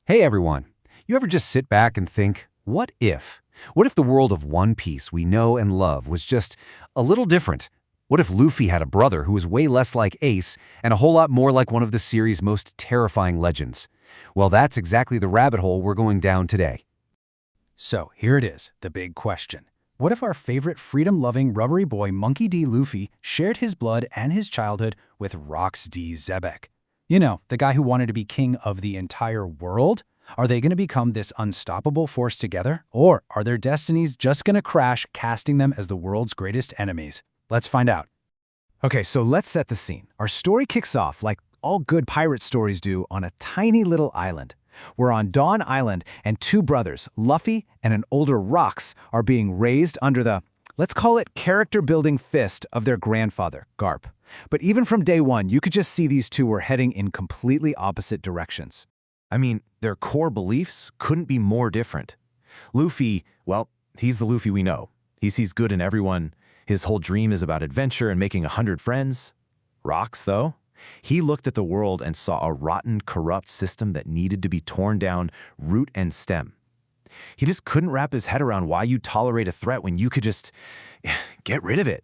Hey everyone, you ever just sit back and think, what if? What if the world of One Piece we know and love was just a little different? What if Luffy had a brother who was way less like Ace and a whole lot more like one of the series' most terrifying legends? Well, that's exactly the rabbit hole we're going down today. So here it is, the big question. What if our favorite freedom-loving rubbery boy Monkey D. Luffy shared his blood and his childhood with Rox D. xebec? You know, the guy who wanted to be king of the entire world? Are they going to become this unstoppable force together? Or are their destinies just going to crash, casting them as the world's greatest enemies? Let's find out. Okay, so let's set the scene. Our story kicks off like all good pirate stories do on a tiny little island. We're on Dawn Island, and two brothers, Luffy and an older Rox, are being raised under the, let's call it character-building fist of their grandfather, Garp. But even from day one, you could just see these two were heading in completely opposite directions. I mean, their core beliefs couldn't be more different. Luffy, well, he's the Luffy we know. He sees good in everyone. His whole dream is about adventure and making 100 friends. Rox, though, he looked at the world and saw a rotten, corrupt system that needed to be torn down root and stem. He just couldn't wrap his head around why you tolerate a threat when you could just get rid of it.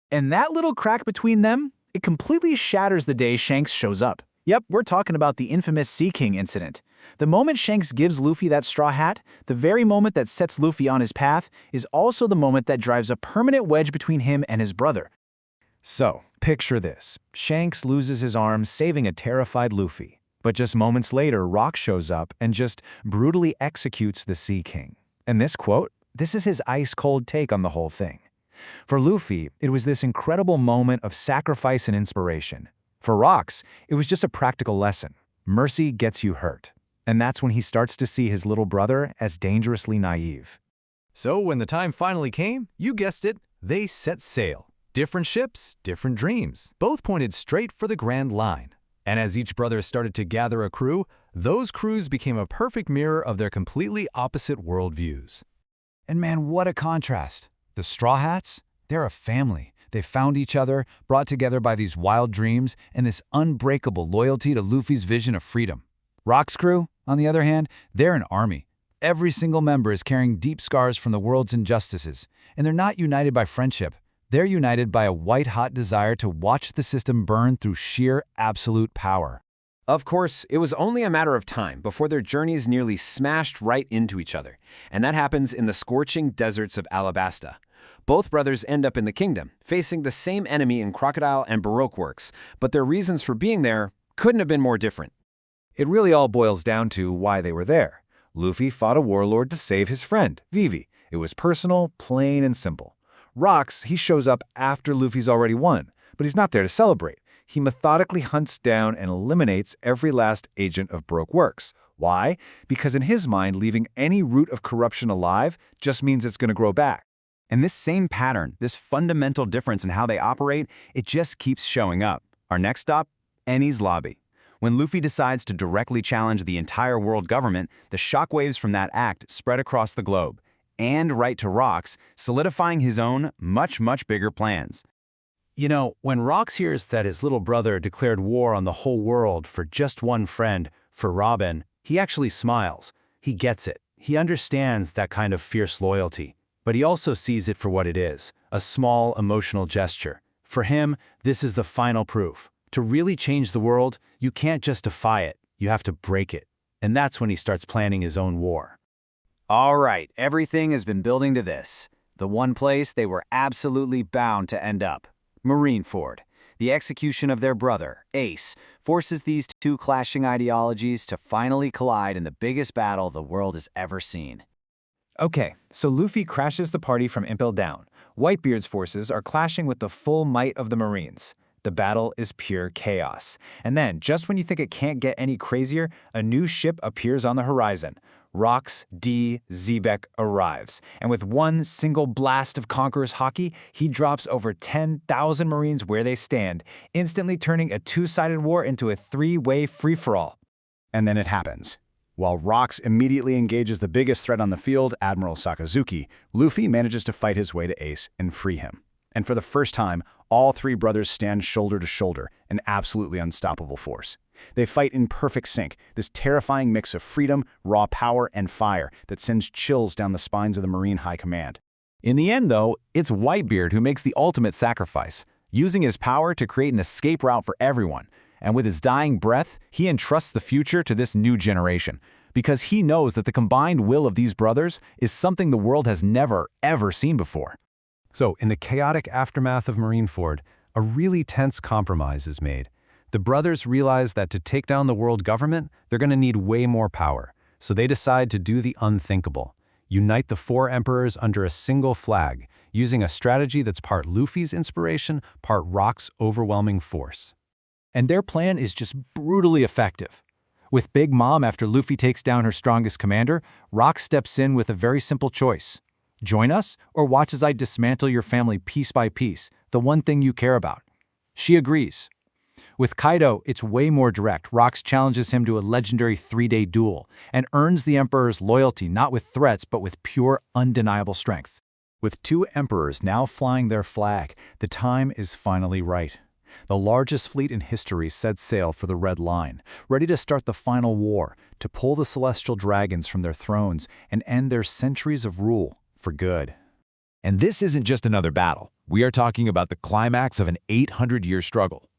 And that little crack between them, it completely shatters the day Shanks shows up. Yep, we're talking about the infamous Sea King incident. The moment Shanks gives Luffy that straw hat, the very moment that sets Luffy on his path, is also the moment that drives a permanent wedge between him and his brother. So, picture this. Shanks loses his arm, saving a terrified Luffy. But just moments later, Rock shows up and just brutally executes the Sea King. And this quote, this is his ice-cold take on the whole thing. For Luffy, it was this incredible moment of sacrifice and inspiration. For Rox, it was just a practical lesson. Mercy gets you hurt. And that's when he starts to see his little brother as dangerously naive. So when the time finally came, you guessed it, they set sail. Different ships, different dreams, both pointed straight for the Grand Line. And as each brother started to gather a crew, those crews became a perfect mirror of their completely opposite worldviews. And man, what a contrast. The Straw Hats, they're a family. They found each other, brought together by these wild dreams and this unbreakable loyalty to Luffy's vision of freedom. Rock's crew, on the other hand, they're an army. Every single member is carrying deep scars from the world's injustices, and they're not united by friendship. They're united by a white-hot desire to watch the system burn through sheer absolute power. Of course, it was only a matter of time before their journeys nearly smashed right into each other, and that happens in the scorching deserts of Alabasta. Both brothers end up in the kingdom, facing the same enemy in Crocodile and Baroque works, but their reasons for being there couldn't have been more different. It really all boils down to why they were there. Luffy fought a warlord to save his friend, Vivi. It was personal, plain, and simple. Rox, he shows up after Luffy's already won, but he's not there to celebrate. He methodically hunts down and eliminates every last agent of Baroque works. Why? Because in his mind, leaving any root of corruption alive just means it's going to grow back. And this same pattern, this fundamental difference in how they operate, it just keeps showing up. Our next stop? Enies Lobby. When Luffy decides to directly challenge the entire world government, the shockwaves from that act spread across the globe, and right to Rox, solidifying his own much, much bigger plans. You know, when Rox hears that his little brother declared war on the whole world for just one friend, for Robin, he actually smiles. He gets it. He understands that kind of fierce loyalty. But he also sees it for what it is, a small emotional gesture. For him, this is the final proof. To really change the world, you can't just defy it, you have to break it. And that's when he starts planning his own war. All right, everything has been building to this. The one place they were absolutely bound to end up. Marineford. The execution of their brother, Ace, forces these two clashing ideologies to finally collide in the biggest battle the world has ever seen. Okay, so Luffy crashes the party from Impel Down. Whitebeard's forces are clashing with the full might of the Marines. The battle is pure chaos. And then, just when you think it can't get any crazier, a new ship appears on the horizon. Rox D. xebec arrives, and with one single blast of Conqueror's Haki, he drops over 10,000 Marines where they stand, instantly turning a two-sided war into a three-way free-for-all. And then it happens. While Rox immediately engages the biggest threat on the field, Admiral Sakazuki, Luffy manages to fight his way to Ace and free him. And for the first time, all three brothers stand shoulder to shoulder, an absolutely unstoppable force. They fight in perfect sync, this terrifying mix of freedom, raw power, and fire that sends chills down the spines of the Marine High Command. In the end, though, it's Whitebeard who makes the ultimate sacrifice, using his power to create an escape route for everyone. And with his dying breath, he entrusts the future to this new generation, because he knows that the combined will of these brothers is something the world has never, ever seen before. So, in the chaotic aftermath of Marineford, a really tense compromise is made. The brothers realize that to take down the world government, they're going to need way more power. So they decide to do the unthinkable. Unite the four emperors under a single flag, using a strategy that's part Luffy's inspiration, part Rock's overwhelming force. And their plan is just brutally effective. With Big Mom after Luffy takes down her strongest commander, Rock steps in with a very simple choice. Join us or watch as I dismantle your family piece by piece, the one thing you care about. She agrees. With Kaido, it's way more direct. Rock challenges him to a legendary 3-day duel and earns the Emperor's loyalty not with threats but with pure, undeniable strength. With two emperors now flying their flag, the time is finally right. The largest fleet in history sets sail for the Red Line, ready to start the final war, to pull the Celestial Dragons from their thrones and end their centuries of rule for good. And this isn't just another battle. We are talking about the climax of an 800-year struggle.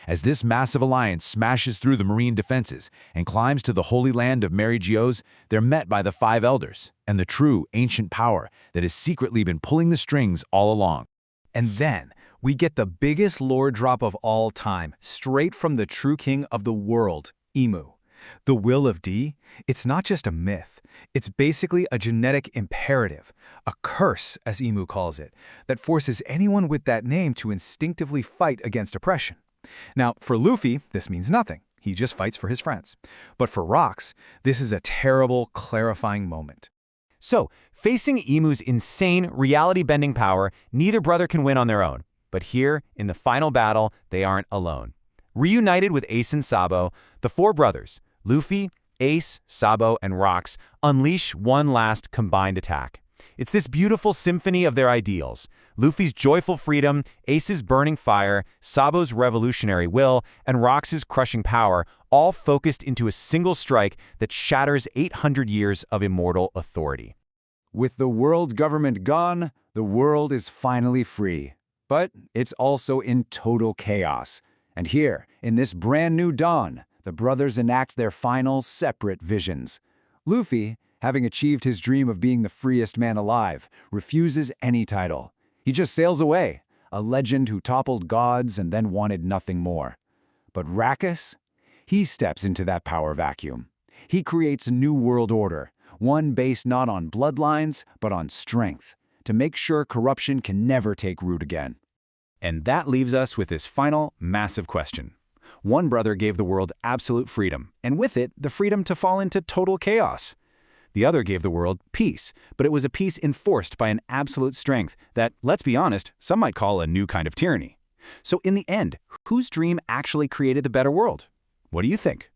As this massive alliance smashes through the Marine defenses and climbs to the Holy Land of Mary Geo's, they're met by the Five Elders and the true ancient power that has secretly been pulling the strings all along. And then we get the biggest lore drop of all time, straight from the true king of the world, Emu. The will of D, it's not just a myth. It's basically a genetic imperative, a curse, as Emu calls it, that forces anyone with that name to instinctively fight against oppression. Now, for Luffy, this means nothing. He just fights for his friends. But for Rox, this is a terrible, clarifying moment. So, facing Emu's insane, reality-bending power, neither brother can win on their own. But here, in the final battle, they aren't alone. Reunited with Ace and Sabo, the four brothers, Luffy, Ace, Sabo, and Rox, unleash one last combined attack. It's this beautiful symphony of their ideals. Luffy's joyful freedom, Ace's burning fire, Sabo's revolutionary will, and Rox's crushing power, all focused into a single strike that shatters 800 years of immortal authority. With the world's government gone, the world is finally free. But it's also in total chaos. And here, in this brand new dawn, the brothers enact their final, separate visions. Luffy, having achieved his dream of being the freest man alive, refuses any title. He just sails away, a legend who toppled gods and then wanted nothing more. But Rackus? He steps into that power vacuum. He creates a new world order, one based not on bloodlines, but on strength, to make sure corruption can never take root again. And that leaves us with this final, massive question. One brother gave the world absolute freedom, and with it, the freedom to fall into total chaos. The other gave the world peace, but it was a peace enforced by an absolute strength that, let's be honest, some might call a new kind of tyranny. So in the end, whose dream actually created the better world? What do you think?